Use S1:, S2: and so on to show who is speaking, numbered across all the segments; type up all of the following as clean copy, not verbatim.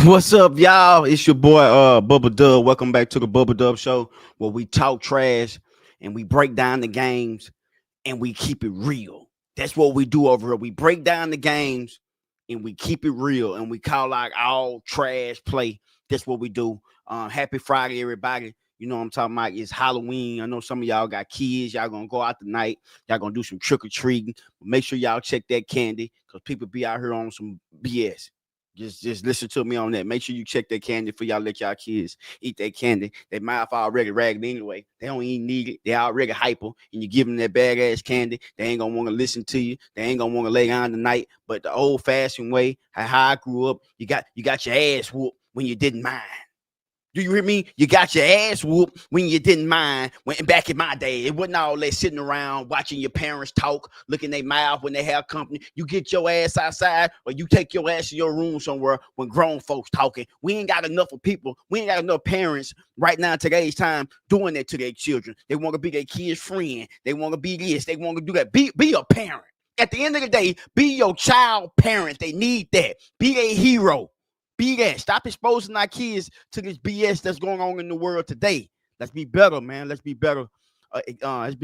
S1: What's up, y'all? It's your boy Bubba Dub. Welcome back to the Bubba Dub Show, where we talk trash and we break down the games and we keep it real. That's what we do over here. We break down the games and we keep it real and we call out all trash play. That's what we do. Happy Friday, everybody. You know what I'm talking about? It's Halloween. I know some of y'all got kids. Y'all gonna go out tonight. Y'all gonna do some trick or treating. Make sure y'all check that candy because people be out here on some BS. Just listen to me on that. Make sure you check that candy for y'all. Let y'all kids eat that candy. Their mouth already ragged anyway. They don't even need it. They already hyper, and you give them that bad ass candy. They ain't gonna want to listen to you. They ain't gonna want to lay down tonight. But the old fashioned way, how I grew up, you got your ass whooped when you didn't mind. Do you hear me? You got your ass whooped when you didn't mind. When back in my day, it wasn't all that sitting around watching your parents talk, looking their mouth when they have company. You get your ass outside, or you take your ass to your room somewhere when grown folks talking. We ain't got enough of people. We ain't got enough parents right now in today's time doing that to their children. They want to be their kids' friend. They want to be this. They want to do that. Be a parent. At the end of the day, be your child parent. They need that. Be a hero. Be that. Stop exposing our kids to this BS that's going on in the world today. Let's be better, man. Let's be better. Let's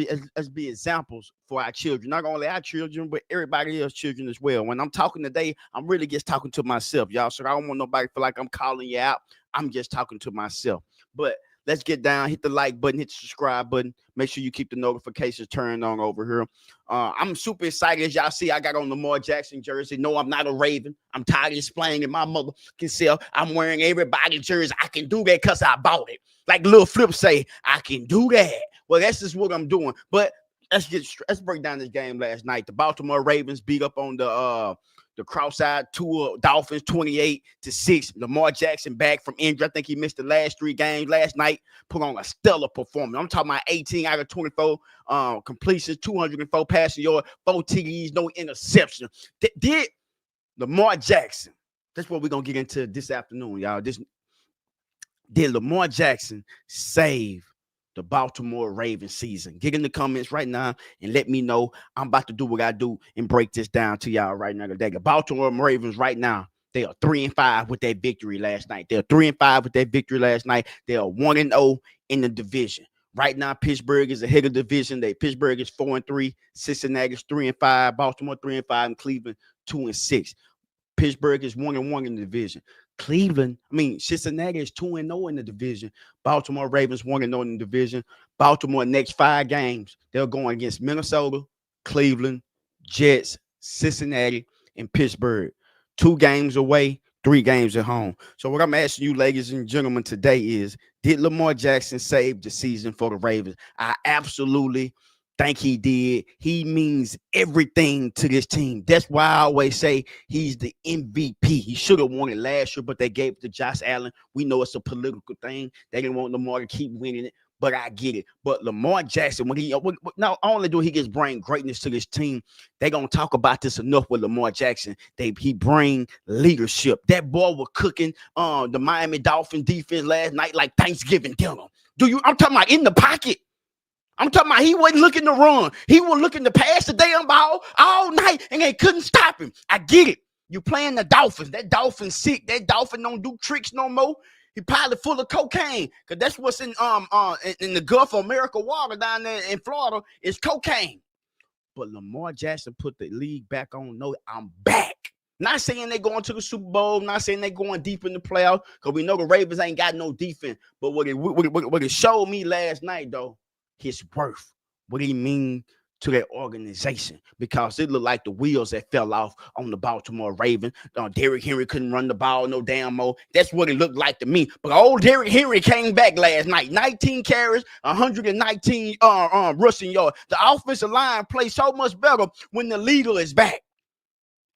S1: be examples for our children. Not only our children, but everybody else's children as well. When I'm talking today, I'm really just talking to myself, y'all. So I don't want nobody to feel like I'm calling you out. I'm just talking to myself. But let's get down. Hit the like button. Hit the subscribe button. Make sure you keep the notifications turned on over here. I'm super excited. As y'all see, I got on the Lamar Jackson jersey. No, I'm not a Raven. I'm tired of explaining. My mother can sell. I'm wearing everybody's jersey. I can do that because I bought it. Like Lil Flip say, I can do that. Well, that's just what I'm doing. But let's break down this game last night. The Baltimore Ravens beat up on the cross-eyed Tua Dolphins 28-6. Lamar Jackson back from injury. I think he missed the last 3 games last night. Put on a stellar performance. I'm talking about 18 out of 24 completions, 204 passing yards, 4 TDs, no interception. Did Lamar Jackson? That's what we're gonna get into this afternoon, y'all. Did Lamar Jackson save the Baltimore Ravens season? Get in the comments right now and let me know. I'm about to do what I do and break this down to y'all right now today. The Baltimore Ravens right now, they are 3-5 with that victory last night. They're 3-5 with that victory last night. They are 1-0 in the division. Right now, Pittsburgh is ahead of the division. Pittsburgh is 4-3, Cincinnati is 3-5, Baltimore 3-5, and Cleveland 2-6. Pittsburgh is 1-1 in the division. Cincinnati is 2-0 in the division. Baltimore Ravens 1-0 in the division. Baltimore next 5 games, they're going against Minnesota, Cleveland, Jets, Cincinnati, and Pittsburgh. 2 games away, 3 games at home. So what I'm asking you, ladies and gentlemen, today is, did Lamar Jackson save the season for the Ravens? I absolutely think he did. He means everything to this team. That's why I always say he's the MVP. He should have won it last year, but they gave it to Josh Allen. We know it's a political thing. They didn't want Lamar to keep winning it, but I get it. But Lamar Jackson, when not only do he just bring greatness to this team, they're going to talk about this enough with Lamar Jackson. He bring leadership. That boy was cooking the Miami Dolphins defense last night like Thanksgiving dinner. I'm talking about in the pocket. I'm talking about he wasn't looking to run. He was looking to pass the damn ball all night, and they couldn't stop him. I get it. You playing the Dolphins. That Dolphin sick. That Dolphin don't do tricks no more. He probably full of cocaine, because that's what's in the Gulf of America water down there in Florida is cocaine. But Lamar Jackson put the league back on. No, I'm back. Not saying they're going to the Super Bowl. Not saying they're going deep in the playoffs, because we know the Ravens ain't got no defense. But what it showed me last night, though, his worth, what he mean to that organization, because it looked like the wheels that fell off on the Baltimore Ravens. Derrick Henry couldn't run the ball no damn more. That's what it looked like to me. But old Derrick Henry came back last night, 19 carries, 119 rushing yards. The offensive line plays so much better when the leader is back.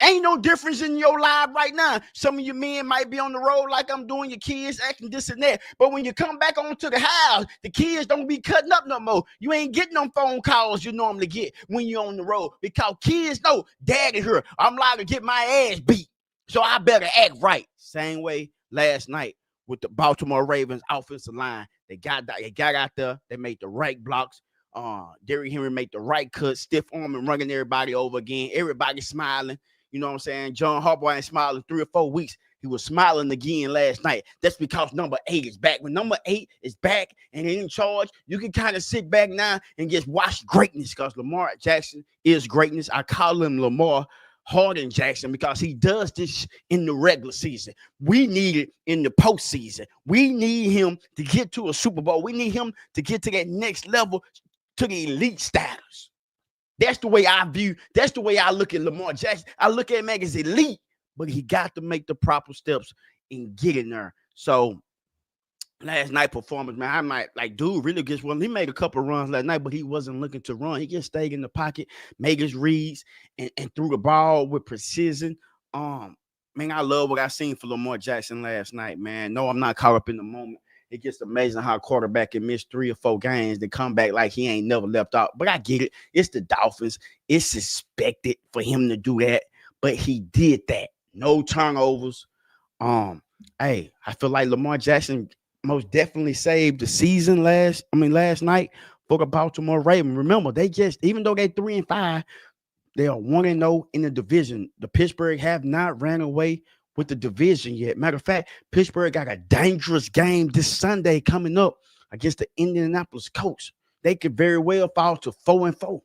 S1: Ain't no difference in your life right now. Some of your men might be on the road like I'm doing, your kids acting this and that. But when you come back onto the house, the kids don't be cutting up no more. You ain't getting them phone calls you normally get when you're on the road, because kids know daddy here. I'm liable to get my ass beat, so I better act right. Same way last night with the Baltimore Ravens offensive line. They got out there. They made the right blocks. Derrick Henry made the right cut, stiff arm and running everybody over again. Everybody smiling. You know what I'm saying? John Harbaugh ain't smiling 3 or 4 weeks. He was smiling again last night. That's because number 8 is back. When number 8 is back and in charge, you can kind of sit back now and just watch greatness, because Lamar Jackson is greatness. I call him Lamar Harden Jackson because he does this in the regular season. We need it in the postseason. We need him to get to a Super Bowl. We need him to get to that next level, to the elite status. That's the way I view, that's the way I look at Lamar Jackson. I look at him as elite, but he got to make the proper steps and get in there. So last night performance, man, I might like, dude really gets one. He made a couple of runs last night, but he wasn't looking to run. He just stayed in the pocket, made his reads, and threw the ball with precision. Man, I love what I seen for Lamar Jackson last night, man. No, I'm not caught up in the moment. It's just amazing how a quarterback can miss 3 or 4 games to come back like he ain't never left out. But I get it. It's the Dolphins. It's expected for him to do that, but he did that. No turnovers. Hey, I feel like Lamar Jackson most definitely saved the season last night for the Baltimore Ravens. Remember, they just, even though they 3-5, they are 1-0 in the division. The Pittsburgh have not ran away with the division yet. Matter of fact, Pittsburgh got a dangerous game this Sunday coming up against the Indianapolis Colts. They could very well fall to 4-4.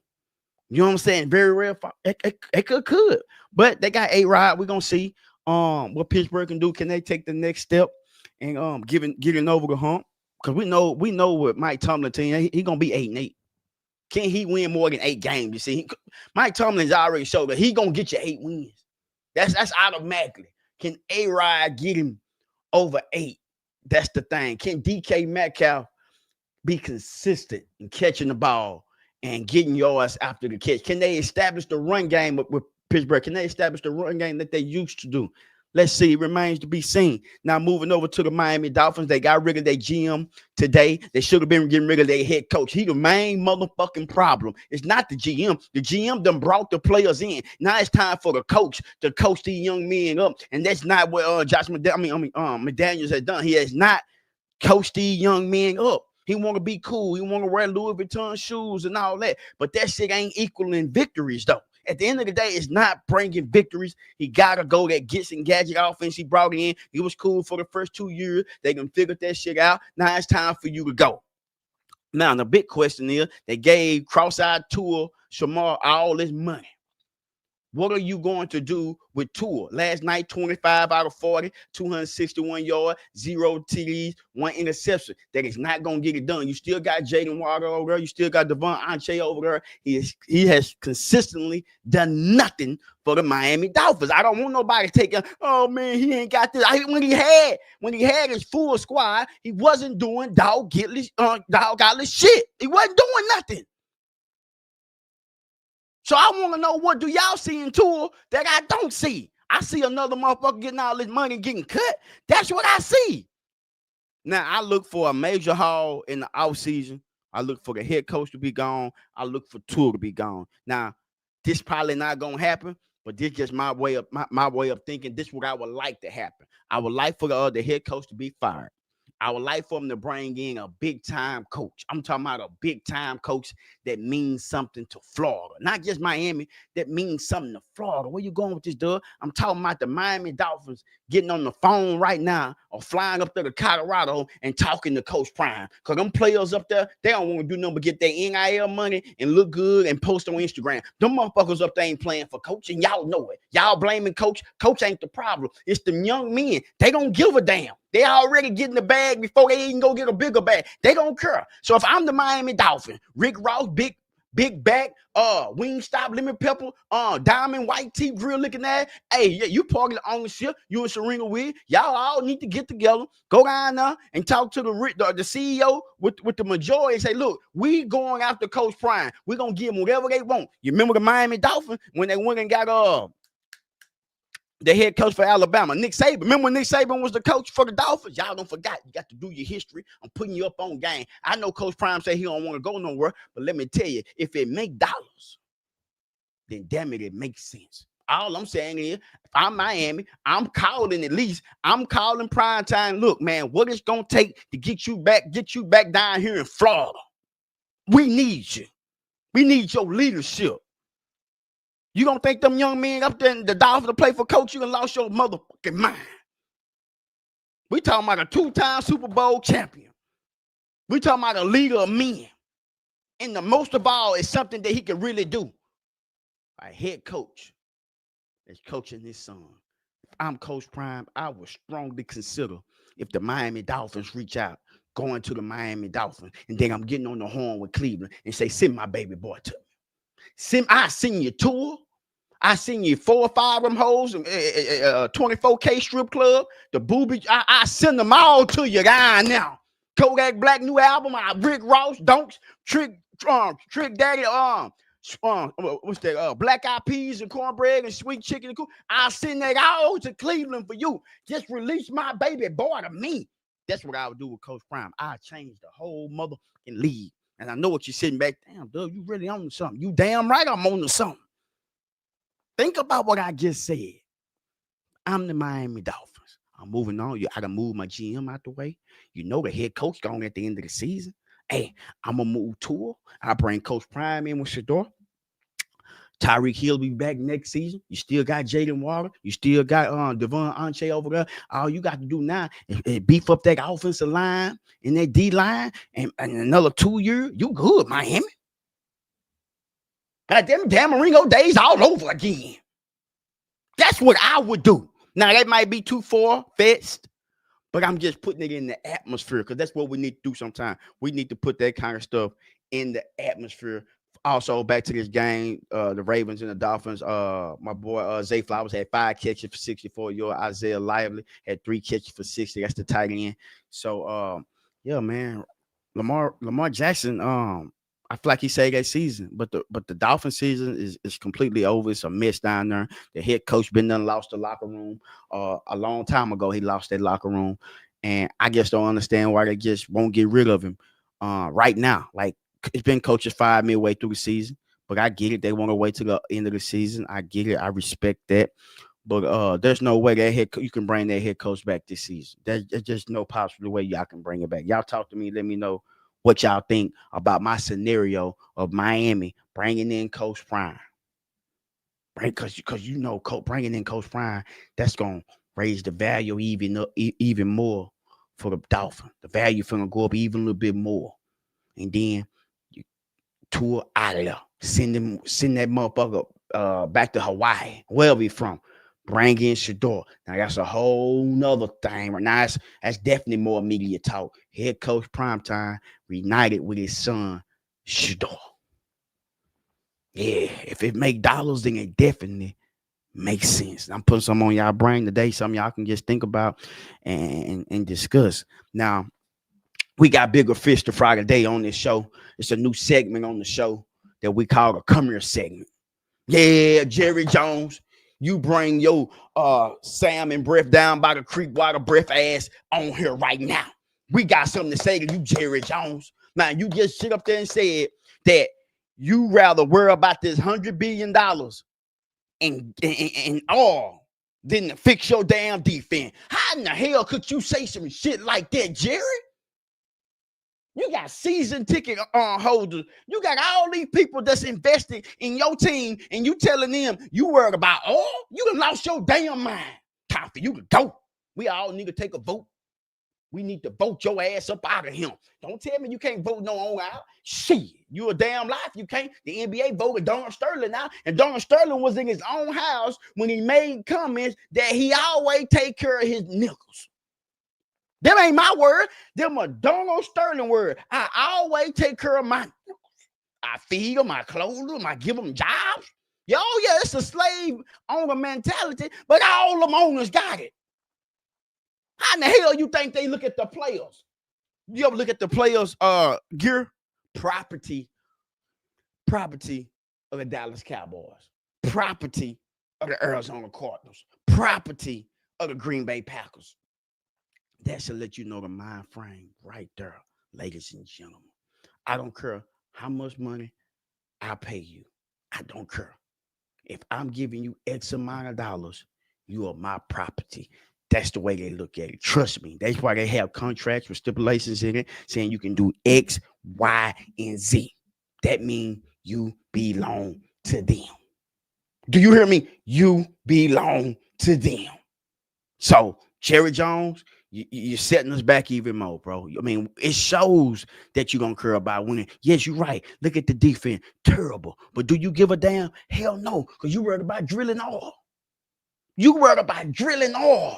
S1: You know what I'm saying? Very well, it could. But they got A-Rod. We're gonna see what Pittsburgh can do. Can they take the next step and getting over the hump? Because we know what Mike Tomlin team, he gonna be 8-8. Can he win more than 8 games? You see, Mike Tomlin's already showed that he gonna get you 8 wins. That's automatically. Can A-Rod get him over 8? That's the thing. Can DK Metcalf be consistent in catching the ball and getting yards after the catch? Can they establish the run game with Pittsburgh? Can they establish the run game that they used to do? Let's see. It remains to be seen. Now, moving over to the Miami Dolphins, they got rid of their GM today. They should have been getting rid of their head coach. He the main motherfucking problem. It's not the GM. The GM done brought the players in. Now it's time for the coach to coach these young men up, and that's not what Josh McDaniels has done. He has not coached these young men up. He want to be cool. He want to wear Louis Vuitton shoes and all that, but that shit ain't equaling victories though. At the end of the day, it's not bringing victories. He got to go that gets and gadget offense he brought in. He was cool for the first 2 years. They can figure that shit out. Now it's time for you to go. Now, the big question is, they gave cross-eyed Tua Shamar all this money. What are you going to do with Tua? Last night, 25 out of 40, 261 yards, 0 TDs, 1 interception. That is not going to get it done. You still got Jaden Walker over there. You still got De'Von Achane over there. He has consistently done nothing for the Miami Dolphins. I don't want nobody taking, oh, man, he ain't got this. When he had his full squad, he wasn't doing dog-godless shit. He wasn't doing nothing. So I want to know, what do y'all see in Tua that I don't see? I see another motherfucker getting all this money and getting cut. That's what I see. Now, I look for a major haul in the offseason. I look for the head coach to be gone. I look for Tua to be gone. Now, this probably not going to happen, but this is just my way of thinking. This is what I would like to happen. I would like for the head coach to be fired. I would like for him to bring in a big-time coach. I'm talking about a big-time coach that means something to Florida. Not just Miami, that means something to Florida. Where you going with this, dude? I'm talking about the Miami Dolphins getting on the phone right now or flying up there to Colorado and talking to Coach Prime. Because them players up there, they don't want to do nothing but get their NIL money and look good and post on Instagram. Them motherfuckers up there ain't playing for coach, and y'all know it. Y'all blaming coach. Coach ain't the problem. It's them young men. They don't give a damn. They already getting the bag before they even go get a bigger bag. They don't care. So if I'm the Miami Dolphins, Rick Ross, big back, Wingstop, lemon pepper, diamond white teeth, grill looking at, hey, yeah, you part of the ownership, you and Serena Williams, y'all all need to get together, go down there and talk to the CEO with the majority and say, look, we going after Coach Prime. We're going to give them whatever they want. You remember the Miami Dolphins when they went and got the head coach for Alabama, Nick Saban. Remember when Nick Saban was the coach for the Dolphins? Y'all don't forget. You got to do your history. I'm putting you up on game. I know Coach Prime say he don't want to go nowhere, but let me tell you, if it make dollars, then damn it, it makes sense. All I'm saying is, if I'm Miami, I'm calling prime time. Look, man, what it's gonna take to get you back down here in Florida? We need you. We need your leadership. You don't think them young men up there in the Dolphins to play for coach, you done lost your motherfucking mind. We talking about a 2-time Super Bowl champion. We talking about a leader of men. And the most of all is something that he can really do. A head coach is coaching his son. If I'm Coach Prime, I would strongly consider if the Miami Dolphins reach out, going to the Miami Dolphins, and then I'm getting on the horn with Cleveland and say, send my baby boy to me. I seen you tour. I seen you 4 or 5 of them hoes, 24K strip club, the booby. I send them all to you guys now. Kodak Black new album, Rick Ross, Donks, Trick Daddy, what's that? Black Eyed Peas and cornbread and sweet chicken and cool. I'll send that all to Cleveland for you. Just release my baby boy to me. That's what I would do with Coach Prime. I change the whole motherfucking league. And I know what you're sitting back. Damn, Doug, you really on to something. You damn right I'm on to something. Think about what I just said. I'm the Miami Dolphins. I'm moving on. I done move my GM out the way. You know the head coach going at the end of the season. Hey, I'm going to move Tua. I bring Coach Prime in with Shador. Tyreek Hill will be back next season. You still got Jaden Water. You still got De'Von Achane over there. All you got to do now is beef up that offensive line and that D-line. And another 2 years, you good, Miami. Got them Dan Marino days all over again. That's what I would do. Now, that might be too far-fetched, but I'm just putting it in the atmosphere because that's what we need to do sometimes. We need to put that kind of stuff in the atmosphere. Also, back to this game, the Ravens and the Dolphins, my boy Zay Flowers had 5 catches for 64 yards. Isaiah Lively had 3 catches for 60. That's the tight end. So, yeah, man, Lamar Jackson, I feel like he saved that season, but the Dolphin season is completely over. It's a mess down there. The head coach been done lost the locker room. A long time ago, he lost that locker room, and I just don't understand why they just won't get rid of him right now. Like, it's been coaches fired midway through the season, but I get it. They want to wait till the end of the season. I get it. I respect that. But there's no way you can bring that head coach back this season. There's just no possible way y'all can bring it back. Y'all talk to me. Let me know what y'all think about my scenario of Miami bringing in Coach Prime. Because you know, bringing in Coach Prime, that's going to raise the value even more for the Dolphins. The value is going to go up even a little bit more. And then you tour out of there. Send that motherfucker back to Hawaii, wherever he's from. Bring in Shador. Now, that's a whole nother thing. Right now, that's definitely more media talk. Head coach Primetime reunited with his son, Shador. Yeah, if it make dollars, then it definitely makes sense. I'm putting some on y'all brain today, something y'all can just think about and discuss. Now, we got bigger fish to fry today on this show. It's a new segment on the show that we call a Come Here segment. Yeah, Jerry Jones. You bring your salmon breath down by the creek water breath ass on here right now. We got something to say to you, Jerry Jones. Now, you just sit up there and said that you rather worry about this $100 billion and all than to fix your damn defense. How in the hell could you say some shit like that, Jerry? You got season ticket holders. You got all these people that's invested in your team, and you telling them you worried about all? You done lost your damn mind. Time for you to go. We all need to take a vote. We need to vote your ass up out of him. Don't tell me you can't vote no one out. Shit, you a damn life. You can't. The NBA voted Donald Sterling out, and Donald Sterling was in his own house when he made comments that he always take care of his nickels. Them ain't my word. Them a Donald Sterling word. I always take care of my nickels. I feed them, I clothe them, I give them jobs. Yeah, it's a slave owner mentality, but all them owners got it. How in the hell you think they look at the players? You ever look at the players' gear? Property of the Dallas Cowboys. Property of the Arizona Cardinals. Property of the Green Bay Packers. That should let you know the mind frame right there, ladies and gentlemen. I don't care how much money I pay you. I don't care. If I'm giving you X amount of dollars, you are my property. That's the way they look at it. Trust me. That's why they have contracts with stipulations in it saying you can do X, Y, and Z. That means you belong to them. Do you hear me? You belong to them. So, Jerry Jones, you're setting us back even more, bro. I mean, it shows that you're going to care about winning. Yes, you're right. Look at the defense. Terrible. But do you give a damn? Hell no, because you worried about drilling oil. You worried about drilling oil.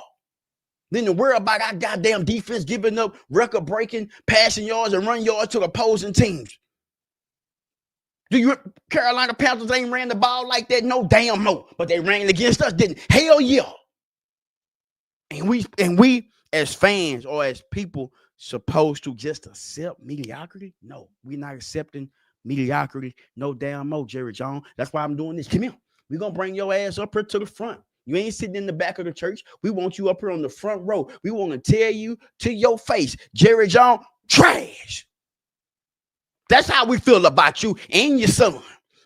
S1: Then to worry about our goddamn defense giving up record-breaking passing yards and run yards to opposing teams. Do you Carolina Panthers ain't ran the ball like that? No damn no. But they ran against us, didn't? Hell yeah. And we as fans or as people supposed to just accept mediocrity? No, we're not accepting mediocrity. No damn mo, Jerry Jones. That's why I'm doing this. Come here. We're gonna bring your ass up here to the front. You ain't sitting in the back of the church. We want you up here on the front row. We want to tell you to your face, Jerry Jones, trash. That's how we feel about you and your son,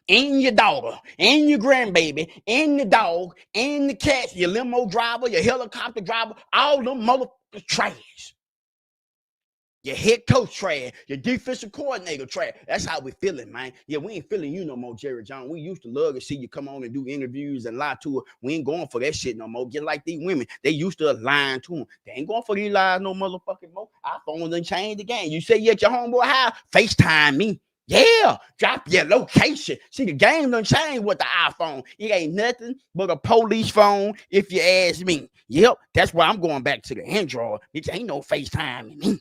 S1: and your daughter, and your grandbaby, and the dog, and the cat, your limo driver, your helicopter driver, all them motherfuckers trash. Your head coach trash, your defensive coordinator trash. That's how we feeling, man. Yeah, we ain't feeling you no more, Jerry Jones. We used to love to see you come on and do interviews and lie to her. We ain't going for that shit no more. Just like these women, they used to lying to them. They ain't going for these lies no motherfucking more. Our phone done changed the game. You say you at your homeboy house, FaceTime me. Yeah, drop your location. See, the game done changed with the iPhone. It ain't nothing but a police phone, if you ask me. Yep, that's why I'm going back to the Android. It ain't no FaceTime me.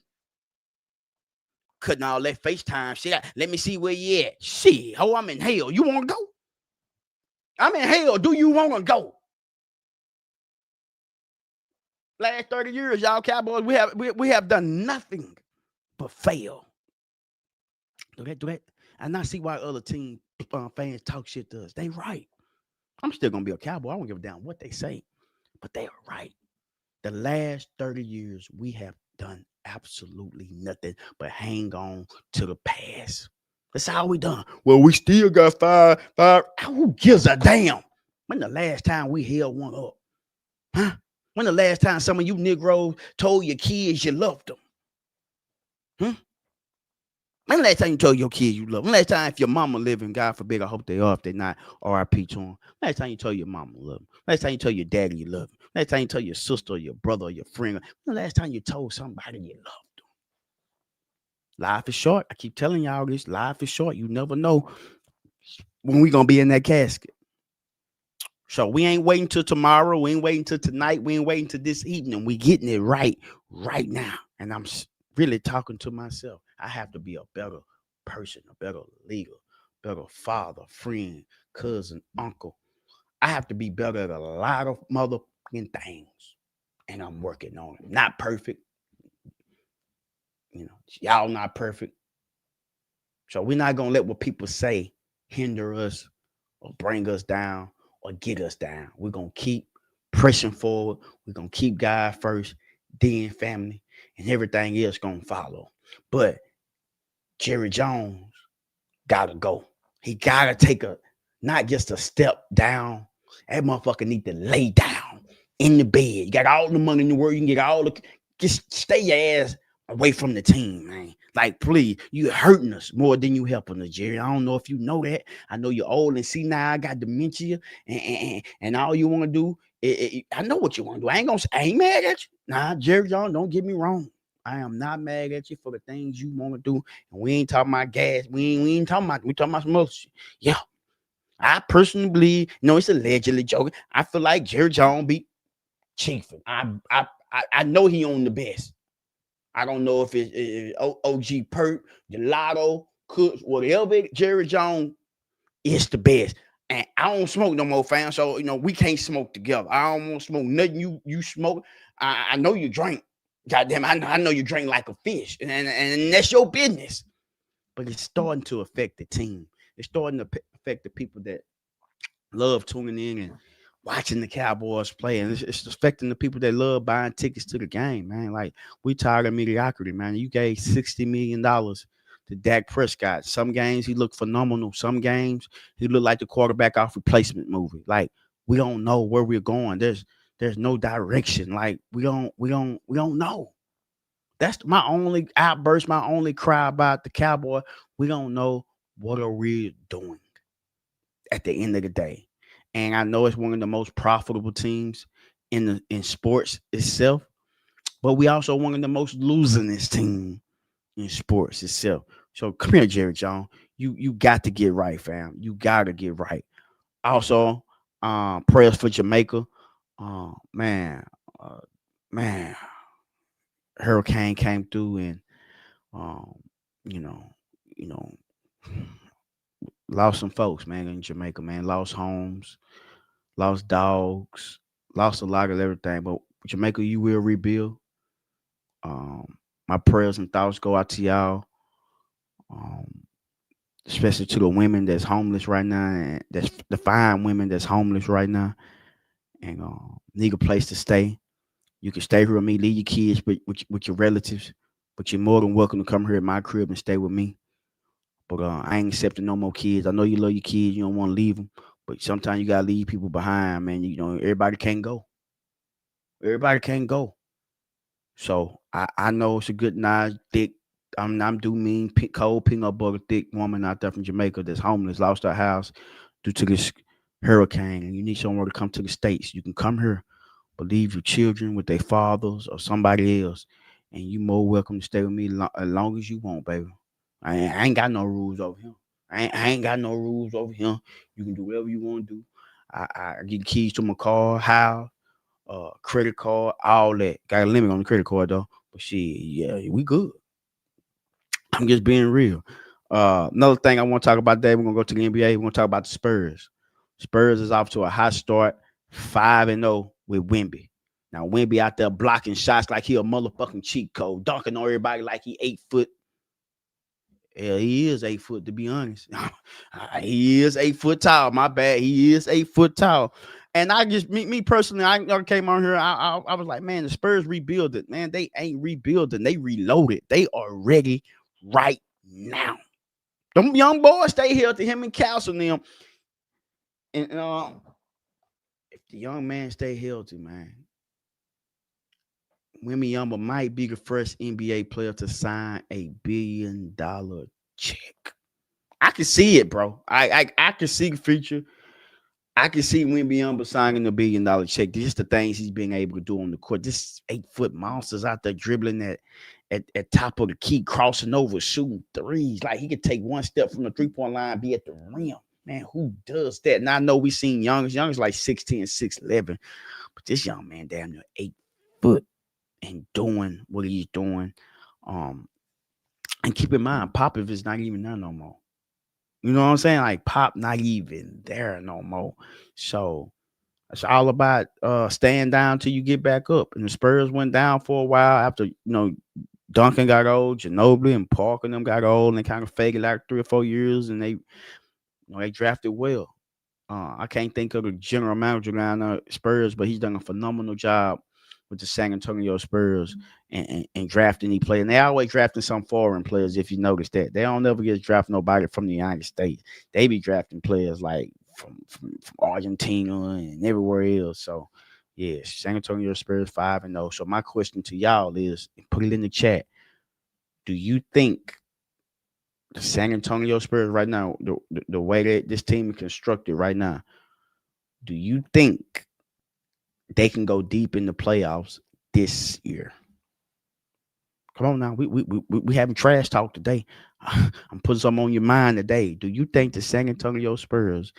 S1: Cutting all that FaceTime shit out. Let me see where you at. Shit, oh, I'm in hell. You want to go? I'm in hell. Do you want to go? Last 30 years, y'all Cowboys, we have done nothing but fail. Do that. I not see why other team fans talk shit to us. They right. I'm still gonna be a Cowboy. I don't give a damn what they say, but they are right. The last 30 years, we have done absolutely nothing but hang on to the past. That's how we done. Well, we still got five. Who gives a damn? When the last time we held one up? Huh? When the last time some of you Negroes told your kids you loved them? Hmm? When the last time you told your kids you love them? When the last time if your mama living, God forbid, I hope they are, if they're not, RIP to them. Last time you told your mama love them. Last time you told your daddy you love them. Last time you told your sister or your brother or your friend. When the last time you told somebody you loved them? Life is short. I keep telling y'all this. Life is short. You never know when we gonna be in that casket. So we ain't waiting till tomorrow. We ain't waiting till tonight. We ain't waiting till this evening. We getting it right now. And I'm really talking to myself. I have to be a better person, a better leader, better father, friend, cousin, uncle. I have to be better at a lot of motherfucking things. And I'm working on it. Not perfect. You know, y'all not perfect. So we're not gonna let what people say hinder us or bring us down or get us down. We're gonna keep pressing forward. We're gonna keep God first, then family, and everything else gonna follow. But Jerry Jones gotta go. He gotta take not just a step down. That motherfucker need to lay down in the bed. You got all the money in the world. You can get all the. Just stay your ass away from the team, man. Like, please, you hurting us more than you helping us, Jerry. I don't know if you know that. I know you're old and see now. I got dementia, and all you want to do. I know what you want to do. I ain't mad at you. Nah, Jerry Jones, don't get me wrong. I am not mad at you for the things you want to do. And we ain't talking about gas. We ain't talking about. We talking about some other shit. Yeah. I personally believe, it's allegedly joking. I feel like Jerry Jones beat Chiefin. I know he on the best. I don't know if it's OG Perk, Gelato, Cooks, whatever. Jerry Jones is the best. And I don't smoke no more, fam. So, we can't smoke together. I don't want to smoke nothing you smoke. I know you drink. Goddamn, I know you drink like a fish. And that's your business. But it's starting to affect the team. It's starting to affect the people that love tuning in and watching the Cowboys play, and it's affecting the people that love buying tickets to the game, man. Like, we tired of mediocrity, man. You gave $60 million to Dak Prescott. Some games he looked phenomenal. Some games he looked like the quarterback off replacement movie. Like, we don't know where we're going. There's no direction. Like, we don't know. That's my only outburst, my only cry about the Cowboy. We don't know what are we doing at the end of the day. and I know it's one of the most profitable teams in sports itself. But we also one of the most losingest team in sports itself. So come here, Jerry Jones. You got to get right, fam. You gotta get right. Also, prayers for Jamaica. Man, uh, man, hurricane came through and um, you know, you know, lost some folks, man, in Jamaica, man. Lost homes, lost dogs, lost a lot of everything. But Jamaica, you will rebuild. My prayers and thoughts go out to y'all, um, especially to the women that's homeless right now, and that's the fine women that's homeless right now, and need a place to stay. You can stay here with me, leave your kids with your relatives, but you're more than welcome to come here at my crib and stay with me. But I ain't accepting no more kids. I know you love your kids, you don't want to leave them, but sometimes you gotta leave people behind, man. You know, everybody can't go. Everybody can't go. So I know it's a good, nice, thick. I'm do mean cold peanut butter thick woman out there from Jamaica that's homeless, lost her house due to this hurricane, and you need somewhere to come to the states. You can come here, but leave your children with their fathers or somebody else, and you more welcome to stay with me as long as you want, baby. I ain't got no rules over here. I ain't got no rules over here. You can do whatever you want to do. I get keys to my car, house, credit card, all that. Got a limit on the credit card though. But shit, yeah, we good. I'm just being real. Another thing I want to talk about today, we're gonna go to the NBA. We're gonna talk about the Spurs. Spurs is off to a hot start, 5-0 with Wemby. Now Wemby out there blocking shots like he a motherfucking cheat code, dunking on everybody like he 8 foot. Yeah, he is 8 foot to be honest. He is 8 foot tall. My bad. He is 8 foot tall. And I just me personally, I came on here. I was like, man, the Spurs rebuilded. Man, they ain't rebuilding. They reloaded. They are ready right now. Them young boys stay healthy. Him and Castle and them. And if the young man stay healthy, man, Wembanyama might be the first NBA player to sign $1 billion check. I can see it, bro. I can see the future. I can see Wembanyama signing $1 billion check. Just the things he's being able to do on the court. This 8 foot monsters out there dribbling at top of the key, crossing over, shooting threes. Like he could take one step from the 3 point line, be at the rim. Man, who does that? And I know we seen Young's like 6'10", 6'11", but this young man damn near 8 foot and doing what he's doing. Um, and keep in mind, Popovich is not even there no more. You know what I'm saying? Like Pop not even there no more. So it's all about staying down till you get back up. And the Spurs went down for a while after, Duncan got old, Ginobili and Parker and them got old, and they kind of faded like 3 or 4 years, and they drafted well. I can't think of the general manager down there Spurs, but he's done a phenomenal job with the San Antonio Spurs and drafting these players. And they always drafting some foreign players, if you notice that. They don't ever get drafted nobody from the United States. They be drafting players like from Argentina and everywhere else. So yeah, San Antonio Spurs 5-0. So my question to y'all is, put it in the chat. Do you think the San Antonio Spurs right now, the way that this team is constructed right now, do you think they can go deep in the playoffs this year? Come on now, we having trash talk today. I'm putting something on your mind today. Do you think the San Antonio Spurs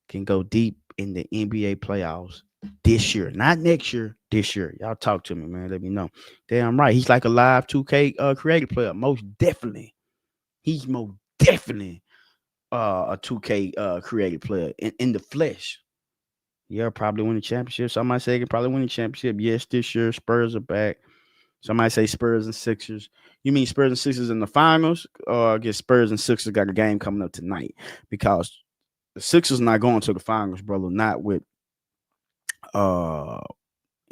S1: can go deep in the NBA playoffs this year? Not next year, this year. Y'all talk to me, man. Let me know. Damn right. He's like a live 2K creative player. Most definitely. He's most definitely a 2K creative player in the flesh. Yeah, probably win the championship. Somebody say he can probably win the championship. Yes, this year Spurs are back. Somebody say Spurs and Sixers. You mean Spurs and Sixers in the finals? Or I guess Spurs and Sixers got a game coming up tonight, because the Sixers not going to the finals, brother. Not with uh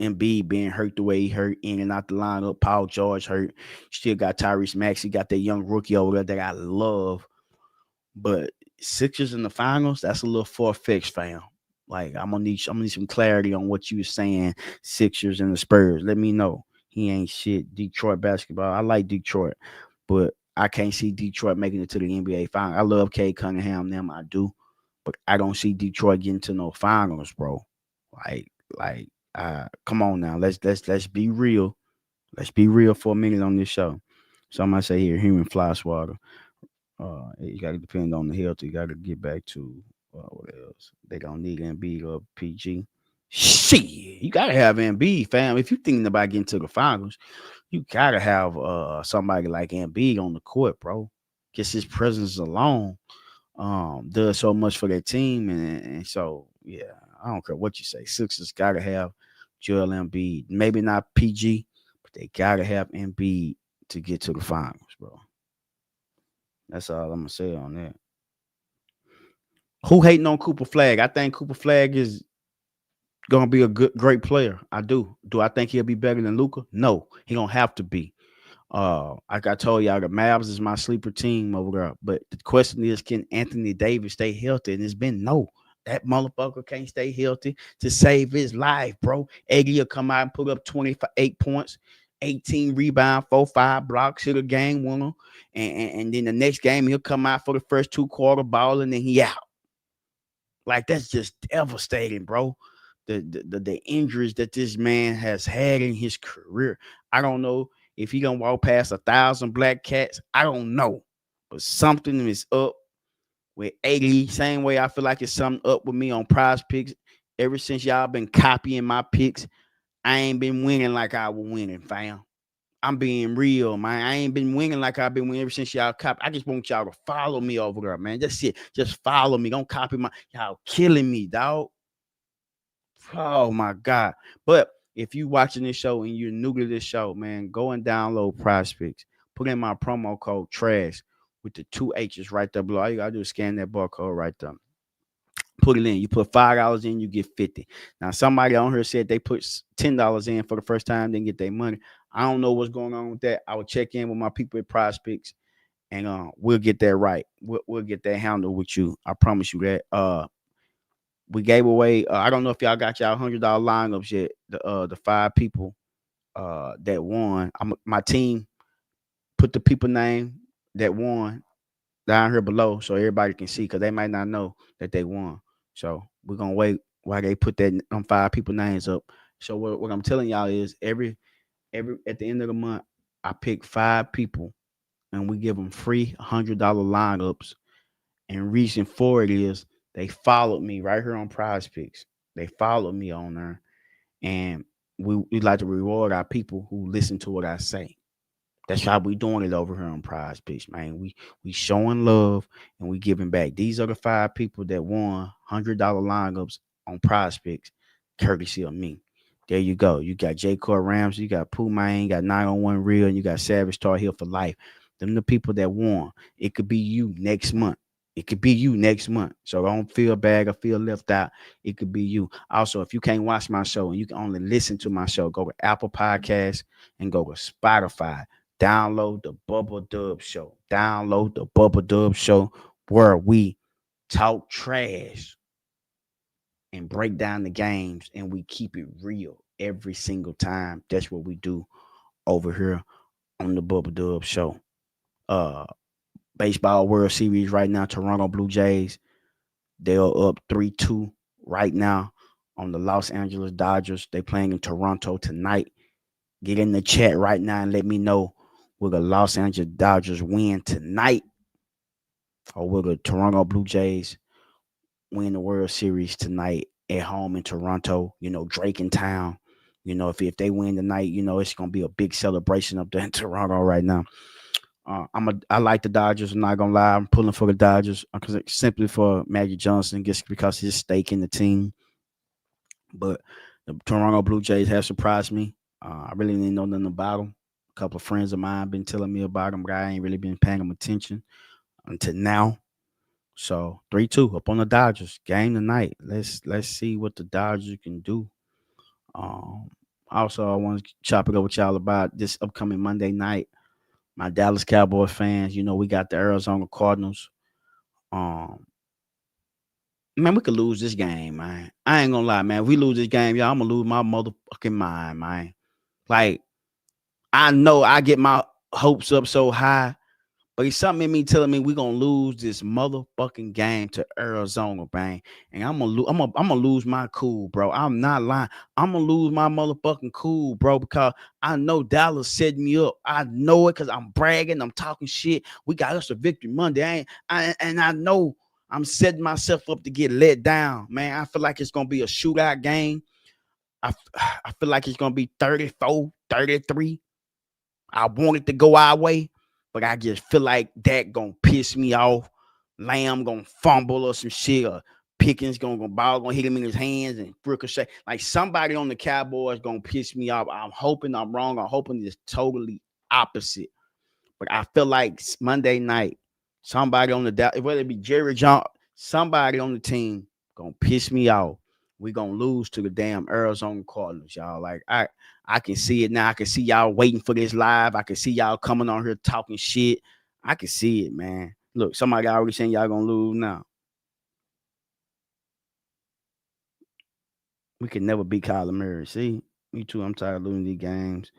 S1: Embiid being hurt the way he hurt, in and out the lineup. Paul George hurt. Still got Tyrese Maxey. Got that young rookie over there that I love. But Sixers in the finals, that's a little far-fetched, fam. Like I'm gonna need some clarity on what you were saying. Sixers and the Spurs. Let me know. He ain't shit. Detroit basketball. I like Detroit, but I can't see Detroit making it to the NBA final. I love Cade Cunningham. Them I do, but I don't see Detroit getting to no finals, bro. Like, come on now. Let's be real. Let's be real for a minute on this show. So I'm gonna say here, human fly swatter. You gotta depend on the health. You gotta get back to what else? They gonna need Embiid or PG. Shit, you gotta have Embiid, fam. If you thinking about getting to the finals, you gotta have somebody like Embiid on the court, bro. Just his presence alone does so much for their team, and so yeah, I don't care what you say. Sixers gotta have Joel Embiid. Maybe not PG, but they gotta have Embiid to get to the finals, bro. That's all I'm gonna say on that. Who hating on Cooper Flag? I think Cooper Flag is gonna be a great player. I do. Do I think he'll be better than Luka? No, he don't have to be. Like I told y'all, the Mavs is my sleeper team over there. But the question is, can Anthony Davis stay healthy? And it's been no. That motherfucker can't stay healthy to save his life, bro. Eggy will come out and put up 28 points, 18 rebound, 4-5 blocks, hit a game winner. And then the next game, he'll come out for the first 2 quarter ball, and then he out. Like, that's just devastating, bro. The injuries that this man has had in his career. I don't know if he gonna walk past 1,000 black cats. I don't know. But something is up with 80. Same way I feel like it's something up with me on PrizePicks. Ever since y'all been copying my picks, I ain't been winning like I was winning, fam. I'm being real, man. I ain't been winning like I've been winning ever since y'all copy. I just want y'all to follow me over there, man. That's it. Just follow me. Don't copy my y'all killing me, dog. Oh my God. But if you watching this show and you're new to this show, man, go and download PrizePicks. Put in my promo code TRASH with the 2 H's right there below. All you gotta do is scan that barcode right there. Put it in. You put $5 in, you get 50. Now, somebody on here said they put $10 in for the first time, didn't get their money. I don't know what's going on with that. I will check in with my people at PrizePicks, and we'll get that right. We'll get that handled with you. I promise you that. We gave away. I don't know if y'all got y'all $100 lineups yet. The 5 people that won. My team put the people name that won down here below so everybody can see, because they might not know that they won. So we're gonna wait while they put that 5 people names up. So what I'm telling y'all is every at the end of the month, I pick 5 people and we give them free $100 lineups. And reason for it is they followed me right here on PrizePicks. They followed me on there, and we like to reward our people who listen to what I say. That's how we doing it over here on PrizePicks, man. We showing love and we giving back. These are the 5 people that won $100 lineups on PrizePicks, courtesy of me. There you go. You got J. Core Ramsey, you got Pooh Man, you got 901 Real, and you got Savage Star Hill for life. Them the people that won. It could be you next month. It could be you next month. So don't feel bad or feel left out. It could be you. Also, if you can't watch my show and you can only listen to my show, go to Apple Podcasts and go to Spotify. Download the Bubba Dub Show. Download the Bubba Dub Show, where we talk trash and break down the games, and we keep it real every single time. That's what we do over here on the Bubba Dub Show. Baseball World Series right now. Toronto Blue Jays, they're up 3-2 right now on the Los Angeles Dodgers. They playing in Toronto tonight. Get in the chat right now and let me know, will the Los Angeles Dodgers win tonight, or will the Toronto Blue Jays win the World Series tonight at home in Toronto? You know, Drake in town. You know, if they win tonight, you know, it's gonna be a big celebration up there in Toronto right now. I like the Dodgers. I'm not gonna lie. I'm pulling for the Dodgers because simply for Magic Johnson, just because his stake in the team. But the Toronto Blue Jays have surprised me. I really didn't know nothing about them. A couple of friends of mine been telling me about them, but I ain't really been paying them attention until now. So 3-2 up on the Dodgers. Game tonight. Let's see what the Dodgers can do. Um, Also, I want to chop it up with y'all about this upcoming Monday night. My Dallas Cowboys fans, you know, we got the Arizona Cardinals. Um, Man, we could lose this game, man. I ain't gonna lie, man. If we lose this game, y'all, I'm gonna lose my motherfucking mind, man. Like, I know I get my hopes up so high, But it's something in me telling me we're gonna lose this motherfucking game to Arizona, man. And I'm gonna lose my cool, bro. I'm not lying. I'm gonna lose my motherfucking cool, bro, because I know Dallas set me up. I know it because I'm bragging, I'm talking shit. We got us a victory Monday. And I know I'm setting myself up to get let down, man. I feel like it's gonna be a shootout game. I feel like it's gonna be 34-33. I want it to go our way, but I just feel like that gonna piss me off. Lamb gonna fumble or some shit, or Pickens gonna ball gonna hit him in his hands and ricochet. Like somebody on the Cowboys gonna piss me off. I'm hoping I'm wrong. I'm hoping it's totally opposite. But I feel like Monday night, somebody on the whether it be Jerry John, somebody on the team gonna piss me off. We gonna lose to the damn Arizona Cardinals, y'all. Like I can see it now. I can see y'all waiting for this live. I can see y'all coming on here talking shit. I can see it, man. Look, somebody already saying y'all gonna lose now. We can never beat Kyler Murray. See, me too. I'm tired of losing these games.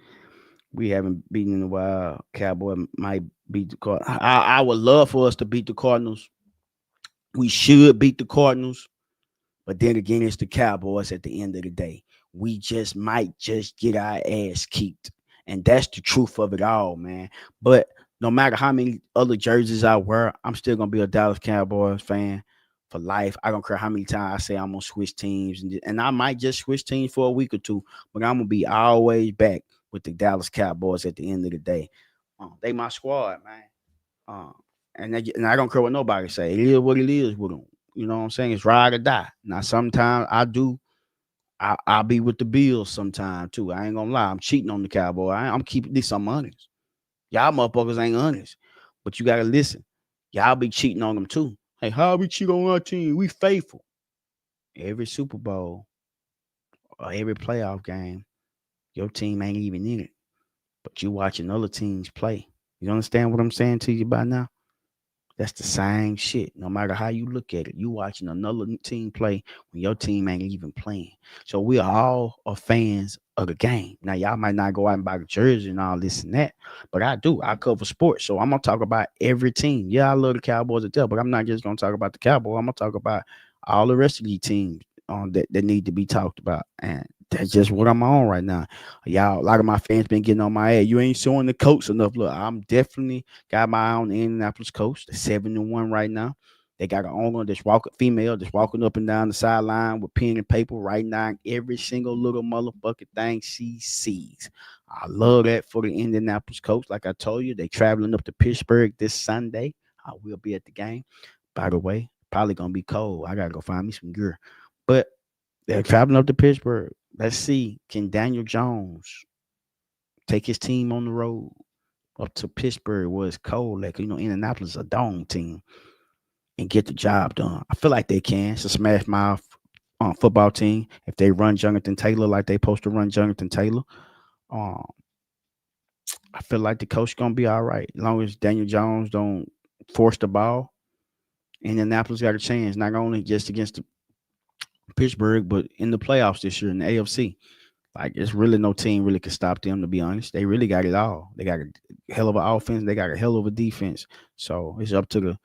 S1: We haven't beaten in a while. Cowboy might beat the Cardinals. I would love for us to beat the Cardinals. We should beat the Cardinals. But then again, it's the Cowboys at the end of the day. We just might just get our ass kicked. And that's the truth of it all, man. But no matter how many other jerseys I wear, I'm still gonna be a Dallas Cowboys fan for life. I don't care how many times I say I'm gonna switch teams, and I might just switch teams for a week or two, but I'm gonna be always back with the Dallas Cowboys at the end of the day. They my squad, man. Uh, and I don't care what nobody say. It is what it is with them. You know what I'm saying? It's ride or die. Now sometimes I do. I'll be with the Bills sometime too. I ain't gonna lie. I'm cheating on the Cowboy. I'm keeping this. I'm honest. Y'all motherfuckers ain't honest. But you gotta listen. Y'all be cheating on them too. Hey, how we cheat on our team? We faithful. Every Super Bowl or every playoff game, your team ain't even in it. But you watching other teams play. You understand what I'm saying to you by now? That's the same shit. No matter how you look at it, you watching another team play when your team ain't even playing. So we are all fans of the game. Now y'all might not go out and buy the jersey and all this and that, but I do. I cover sports, so I'm gonna talk about every team. Yeah, I love the Cowboys as well, but I'm not just gonna talk about the Cowboys. I'm gonna talk about all the rest of these teams that need to be talked about, and that's just what I'm on right now. Y'all, a lot of my fans been getting on my ass. You ain't showing the coach enough. Look, I'm definitely got my eye on the Indianapolis coach. They're 7-1 right now. They got an owner that's walking female, that's walking up and down the sideline with pen and paper, writing down every single little motherfucking thing she sees. I love that for the Indianapolis coach. Like I told you, they traveling up to Pittsburgh this Sunday. I will be at the game. By the way, probably gonna be cold. I gotta go find me some gear. But they're traveling up to Pittsburgh. Let's see, can Daniel Jones take his team on the road up to Pittsburgh where it's cold? Like, Indianapolis is a dome team and get the job done. I feel like they can. It's a smash mouth football team. If they run Jonathan Taylor like they supposed to run Jonathan Taylor, um, I feel like the coach gonna be all right. As long as Daniel Jones don't force the ball, Indianapolis got a chance, not only just against Pittsburgh, but in the playoffs this year in the AFC. Like it's really no team really can stop them. To be honest, they really got it all. They got a hell of an offense. They got a hell of a defense. So it's up to the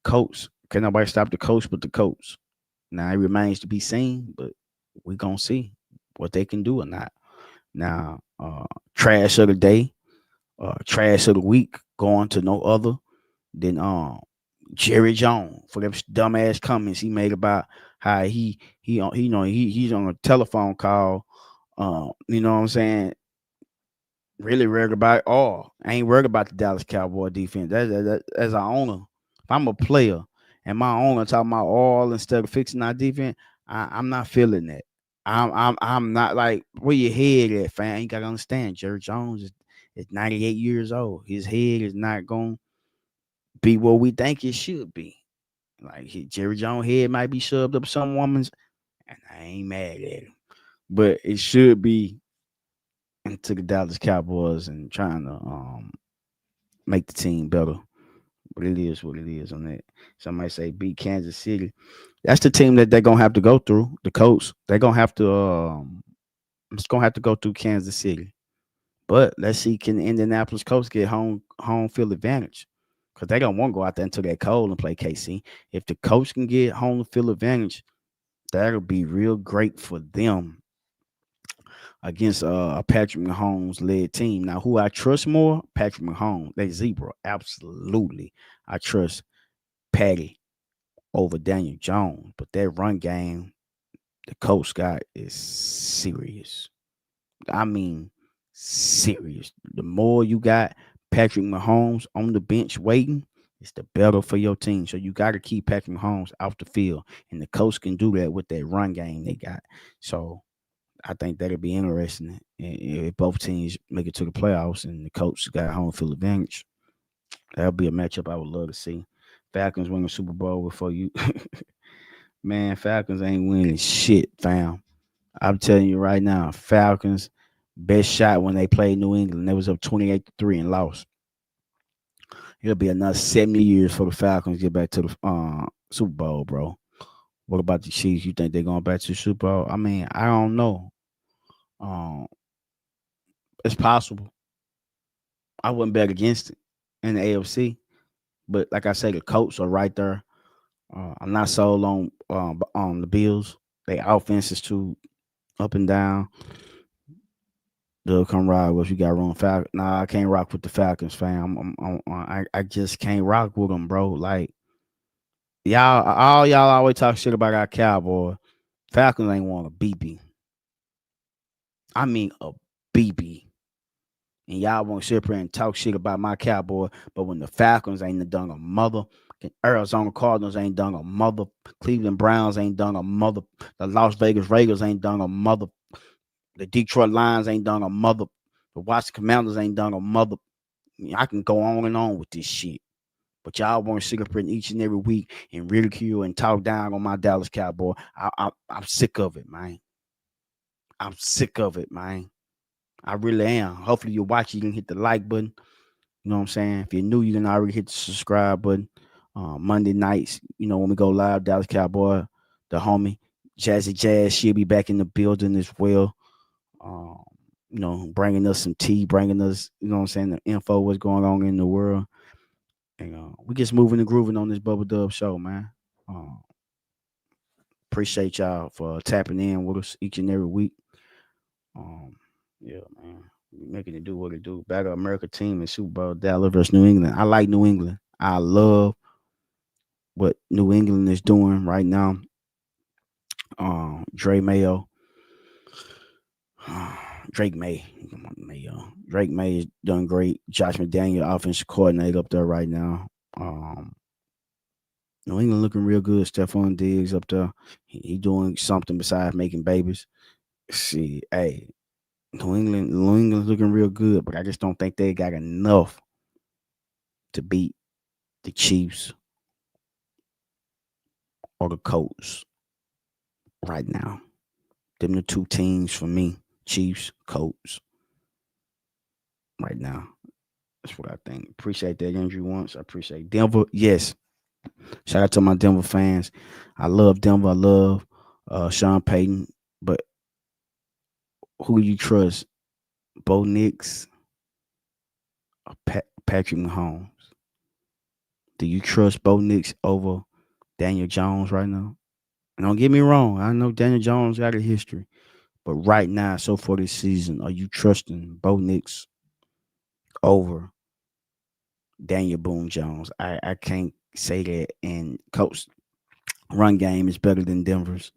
S1: coach. Can nobody stop the coach but the coach? Now it remains to be seen, but we gonna see what they can do or not. Now, trash of the day, trash of the week, going to no other than Jerry Jones for them dumbass comments he made about how he's on a telephone call. You know what I'm saying? Really worried about all. I ain't worried about the Dallas Cowboy defense. As an owner, if I'm a player and my owner talking about all instead of fixing our defense, I'm not feeling that. I'm not like where your head at, fam. You gotta understand. Jerry Jones is 98 years old. His head is not gonna be what we think it should be. Like Jerry Jones' head might be shoved up some woman's, and I ain't mad at him, but it should be into the Dallas Cowboys and trying to make the team better. But it is what it is on that. Somebody say beat Kansas City. That's the team that they're gonna have to go through. The coach. They're gonna have to it's gonna have to go through Kansas City. But let's see, can the Indianapolis Colts get home field advantage? because they don't want to go out there into that cold and play KC. If the coach can get home field advantage, that'll be real great for them against a Patrick Mahomes led team. Now, who I trust more? Patrick Mahomes. They zebra. Absolutely. I trust Patty over Daniel Jones. But that run game, the coach got is serious. I mean, serious. The more you got Patrick Mahomes on the bench waiting, it's the better for your team. So you got to keep Patrick Mahomes off the field. And the coach can do that with that run game they got. So I think that'll be interesting. If both teams make it to the playoffs and the coach got home field advantage, that'll be a matchup I would love to see. Falcons win the Super Bowl before you. Man, Falcons ain't winning shit, fam. I'm telling you right now, Falcons best shot when they played New England. They was up 28-3 and lost. It'll be another 70 years for the Falcons to get back to the Super Bowl, bro. What about the Chiefs? You think they're going back to the Super Bowl? I mean, I don't know. Um, it's possible. I wouldn't bet against it in the AFC, but like I say, the Colts are right there. I'm not sold on the Bills. Their offense is too up and down. They'll come ride with you. Got wrong Falcons. Nah, I can't rock with the Falcons, fam. I just can't rock with them, bro. Like y'all always talk shit about our Cowboy. Falcons ain't want a BB. I mean a BB. And y'all want to sit here and talk shit about my Cowboy, but when the Falcons ain't done a mother, Arizona Cardinals ain't done a mother, Cleveland Browns ain't done a mother, the Las Vegas Raiders ain't done a mother, the Detroit Lions ain't done a mother, the Washington Commanders ain't done a mother. I can go on and on with this shit. But y'all want to sit up here each and every week and ridicule and talk down on my Dallas Cowboy. I'm sick of it, man. I'm sick of it, man. I really am. Hopefully you watch, you can hit the like button. You know what I'm saying? If you're new, you can already hit the subscribe button. Monday nights, when we go live, Dallas Cowboy, the homie, Jazzy Jazz, she'll be back in the building as well. Bringing us some tea, bringing us, the info, what's going on in the world. And we just moving and grooving on this Bubba Dub show, man. Appreciate y'all for tapping in with us each and every week. Yeah, man. Making it do what it do. Battle America team in Super Bowl, Dallas versus New England. I like New England. I love what New England is doing right now. Drake May is done great. Josh McDaniel, offensive coordinator up there right now. New England looking real good. Stephon Diggs up there. He doing something besides making babies. See, hey, New England's looking real good, but I just don't think they got enough to beat the Chiefs or the Colts right now. Them the two teams for me, Chiefs, Colts, right now. That's what I think. Appreciate that injury once. I appreciate Denver. Yes. Shout out to my Denver fans. I love Denver. I love Sean Payton. But who you trust? Bo Nix or Patrick Mahomes? Do you trust Bo Nix over Daniel Jones right now? And don't get me wrong. I know Daniel Jones got a history. But right now, so far this season, are you trusting Bo Nix over Daniel Boone Jones? I can't say that. And Coach run game is better than Denver's.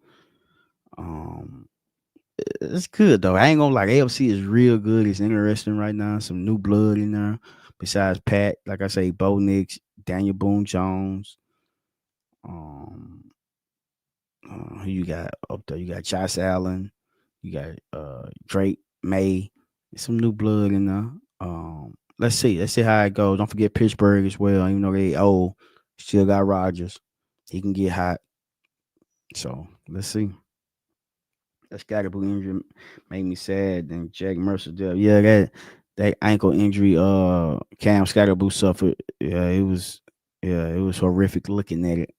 S1: It's good though. I ain't gonna lie. AFC is real good. It's interesting right now. Some new blood in there. Besides Pat, like I say, Bo Nix, Daniel Boone Jones. Who you got up there? You got Josh Allen. You got Drake May. There's some new blood in there. Let's see. Let's see how it goes. Don't forget Pittsburgh as well. Even though they old, still got Rodgers. He can get hot. So let's see. That Scottaboo injury made me sad. And Jack Mercer did. Yeah, that ankle injury Cam Scottaboo suffered. Yeah, it was horrific looking at it.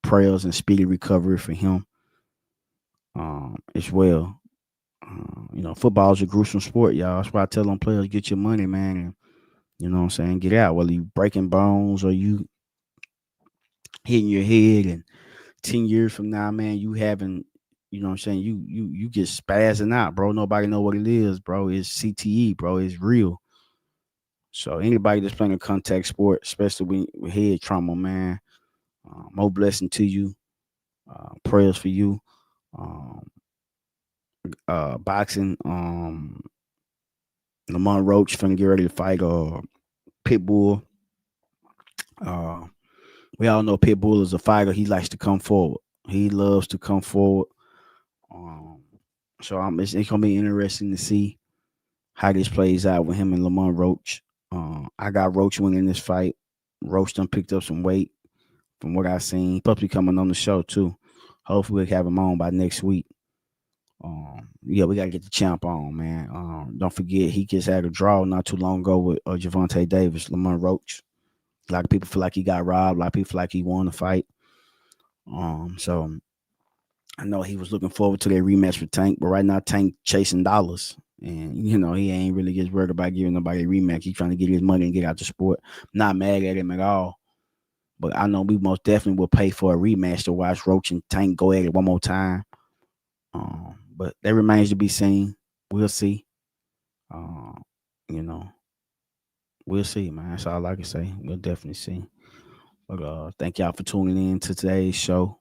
S1: Prayers and speedy recovery for him. As well. Football is a gruesome sport, y'all. That's why I tell them players, get your money, man, and You know what I'm saying? Get out. Whether you breaking bones or you hitting your head, and 10 years from now, man, you having, you know what I'm saying, you get spazzing out, bro. Nobody know what it is, bro. It's CTE, bro. It's real. So anybody that's playing a contact sport, especially with head trauma, man, more blessing to you. Prayers for you. Um, Boxing. Lamar Roach finna get ready to fight Pitbull. Uh, we all know Pitbull is a fighter. He likes to come forward. He loves to come forward. Um, so it's gonna be interesting to see how this plays out with him and Lamar Roach. I got Roach winning this fight. Roach done picked up some weight from what I've seen. He's supposed to be coming on the show too. Hopefully we'll have him on by next week. Yeah, we gotta get the champ on, man. Don't forget he just had a draw not too long ago with Javante Davis, Lamar Roach. A lot of people feel like he got robbed. A lot of people feel like he won the fight. So I know he was looking forward to their rematch with Tank, but right now Tank chasing dollars. And, you know, he ain't really just worried about giving nobody a rematch. He's trying to get his money and get out the sport. Not mad at him at all. But I know we most definitely will pay for a rematch to watch Roach and Tank go at it one more time. But that remains to be seen. We'll see. You know, we'll see, man. That's all I can say. We'll definitely see. But thank y'all for tuning in to today's show.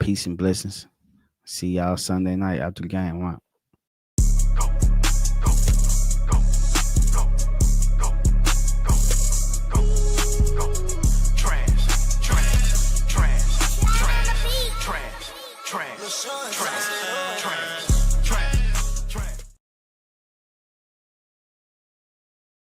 S1: Peace and blessings. See y'all Sunday night after the game. Wow. Trash.